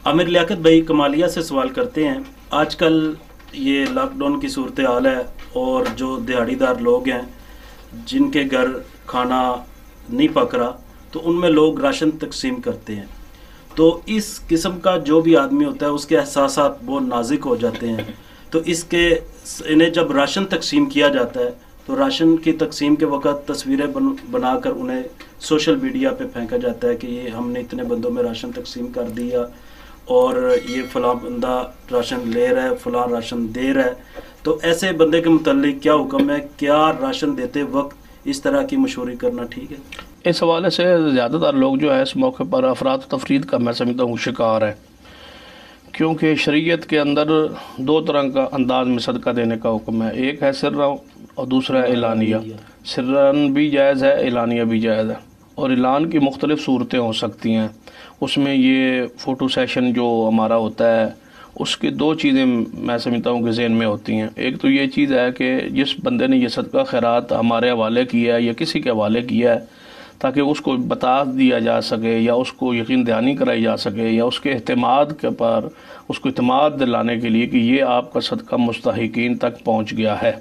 عامر لیاقت بھائی کمالیہ سے سوال کرتے ہیں، آج کل یہ لاک ڈاؤن کی صورتحال ہے اور جو دیہڑی دار لوگ ہیں جن کے گھر کھانا نہیں پک رہا تو ان میں لوگ راشن تقسیم کرتے ہیں، تو اس قسم کا جو بھی آدمی ہوتا ہے اس کے احساسات بہت نازک ہو جاتے ہیں، تو انہیں جب راشن تقسیم کیا جاتا ہے تو راشن کی تقسیم کے وقت تصویریں بنا کر انہیں سوشل میڈیا پہ پھینکا جاتا ہے کہ یہ ہم نے اتنے بندوں میں راشن تقسیم کر دیا اور یہ فلاں بندہ راشن لے رہا ہے، فلاں راشن دے رہا ہے۔ تو ایسے بندے کے متعلق کیا حکم ہے؟ کیا راشن دیتے وقت اس طرح کی مشوری کرنا ٹھیک ہے؟ اس حوالے سے زیادہ تر لوگ جو ہے اس موقع پر افراد و تفرید کا میں سمجھتا ہوں شکار ہے، کیونکہ شریعت کے اندر دو طرح کا انداز میں صدقہ دینے کا حکم ہے، ایک ہے سرًا اور دوسرا ہے اعلانیہ۔ سرًا بھی جائز ہے، اعلانیہ بھی جائز ہے، اور اعلان کی مختلف صورتیں ہو سکتی ہیں۔ اس میں یہ فوٹو سیشن جو ہمارا ہوتا ہے اس کی دو چیزیں میں سمجھتا ہوں کہ ذہن میں ہوتی ہیں۔ ایک تو یہ چیز ہے کہ جس بندے نے یہ صدقہ خیرات ہمارے حوالے کیا ہے یا کسی کے حوالے کیا ہے تاکہ اس کو بتا دیا جا سکے یا اس کو یقین دہانی کرائی جا سکے یا اس کے اعتماد کے پر اس کو اعتماد دلانے کے لیے کہ یہ آپ کا صدقہ مستحقین تک پہنچ گیا ہے۔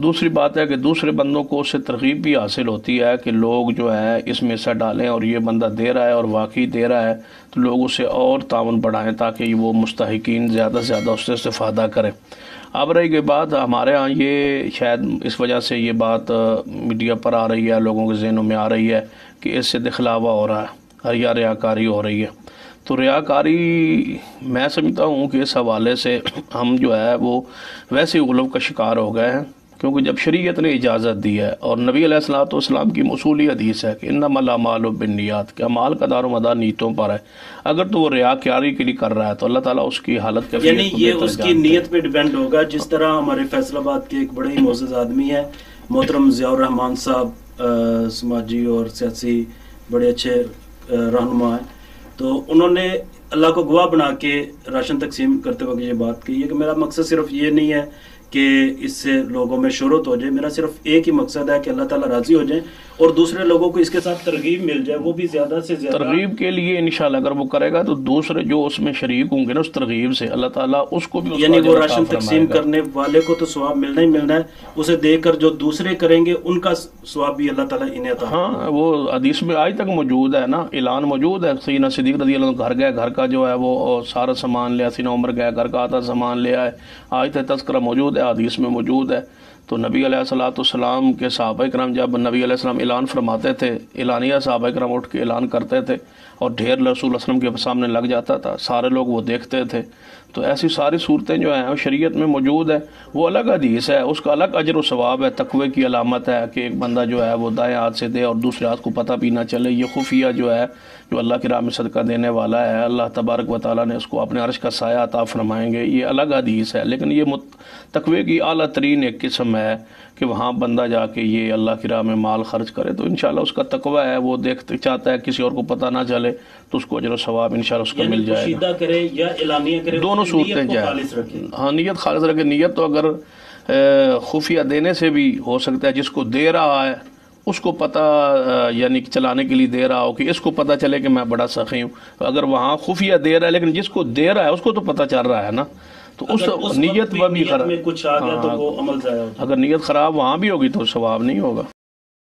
دوسری بات ہے کہ دوسرے بندوں کو اس سے ترغیب بھی حاصل ہوتی ہے کہ لوگ جو ہے اس میں حصہ ڈالیں اور یہ بندہ دے رہا ہے اور واقعی دے رہا ہے تو لوگ اسے اور تعاون بڑھائیں تاکہ وہ مستحقین زیادہ سے زیادہ اس سے استفادہ کریں۔ اب رہی گئی بات ہمارے ہاں، یہ شاید اس وجہ سے یہ بات میڈیا پر آ رہی ہے، لوگوں کے ذہنوں میں آ رہی ہے کہ اس سے دکھلاوا ہو رہا ہے یا ریاکاری ہو رہی ہے۔ تو ریاکاری میں سمجھتا ہوں کہ اس حوالے سے ہم جو ہے وہ ویسے غلو کا شکار ہو گئے ہیں، کیونکہ جب شریعت نے اجازت دی ہے اور نبی علیہ الصلوۃ والسلام کی موصولی حدیث ہے کہ انما الاعمال بالنیات، کہ اعمال کا دار و مدار نیتوں پر ہے، اگر تو وہ ریاکاری کے لیے کر رہا ہے تو اللہ تعالیٰ اس کی حالت کے یعنی یہ اس کی نیت پہ ڈیپینڈ ہوگا۔ جس طرح ہمارے فیصل آباد کے ایک بڑے ہی معزز آدمی ہیں محترم ضیاء الرحمان صاحب، سماجی اور سیاسی بڑے اچھے رہنما ہیں، تو انہوں نے اللہ کو گواہ بنا کے راشن تقسیم کرتے وقت یہ بات کہی ہے کہ میرا مقصد صرف یہ نہیں ہے کہ اس سے لوگوں میں شہرت ہو جائے، میرا صرف ایک ہی مقصد ہے کہ اللہ تعالیٰ راضی ہو جائیں اور دوسرے لوگوں کو اس کے ساتھ ترغیب مل جائے، وہ بھی زیادہ سے زیادہ ترغیب کے لیے انشاءاللہ اگر وہ کرے گا تو دوسرے جو اس میں شریک ہوں گے نا اس ترغیب سے اللہ تعالیٰ اس کو بھی یعنی وہ راشن تقسیم کرنے والے کو تو ثواب ملنا ہی ملنا ہے، اسے دیکھ کر جو دوسرے کریں گے ان کا ثواب بھی اللہ تعالیٰ انہیں عطا۔ ہاں، وہ حدیث میں آج تک موجود ہے نا، اعلان موجود ہے، سیدنا صدیق رضی اللہ عنہ گھر گئے، گھر کا جو ہے وہ سارا سامان لیا، سیدنا عمر گیا گھر کا آتا سامان لے آئے، آج تک تذکرہ موجود ہے، حدیث میں موجود ہے۔ تو نبی علیہ الصلوۃ والسلام کے صحابہ کرام جب نبی علیہ السلام اعلان فرماتے تھے، اعلانیہ صحابہ کرام اٹھ کے اعلان کرتے تھے اور ڈھیر رسول اللہ صلی اللہ علیہ وسلم کے سامنے لگ جاتا تھا، سارے لوگ وہ دیکھتے تھے۔ تو ایسی ساری صورتیں جو ہیں شریعت میں موجود ہے، وہ الگ حدیث ہے، اس کا الگ اجر و ثواب ہے، تقوی کی علامت ہے کہ ایک بندہ جو ہے وہ دائیں ہاتھ سے دے اور دوسرے ہاتھ کو پتہ بھی نہ چلے۔ یہ خفیہ جو ہے جو اللہ کی راہ میں صدقہ دینے والا ہے، اللہ تبارک و تعالیٰ نے اس کو اپنے عرش کا سایہ عطا فرمائیں گے، یہ الگ حدیث ہے، لیکن یہ تقوی کی اعلیٰ ترین ایک قسم ہے کہ وہاں بندہ جا کے یہ اللہ کی راہ میں مال خرچ کرے تو انشاءاللہ اس کا تقوی ہے، وہ دیکھتے چاہتا ہے کسی اور کو پتہ نہ چلے تو اس کو اجر و ثواب انشاءاللہ اس کا مل جائے گا۔ پوشیدہ کرے یا اعلانیہ کرے، دونوں صورتیں جائیں۔ ہاں، نیت خالص رکھے، نیت تو اگر خفیہ دینے سے بھی ہو سکتا ہے، جس کو دے رہا ہے اس کو پتہ یعنی چلانے کے لیے دے رہا ہو کہ اس کو پتہ چلے کہ میں بڑا سخی ہوں، اگر وہاں خفیہ دے رہا ہے لیکن جس کو دے رہا ہے اس کو تو پتہ چل رہا ہے نا، تو اس نیت میں بھی خراب، کچھ آ گیا تو وہ عمل ضائع ہو جائے۔ اگر نیت خراب وہاں بھی ہوگی تو ثواب نہیں ہوگا۔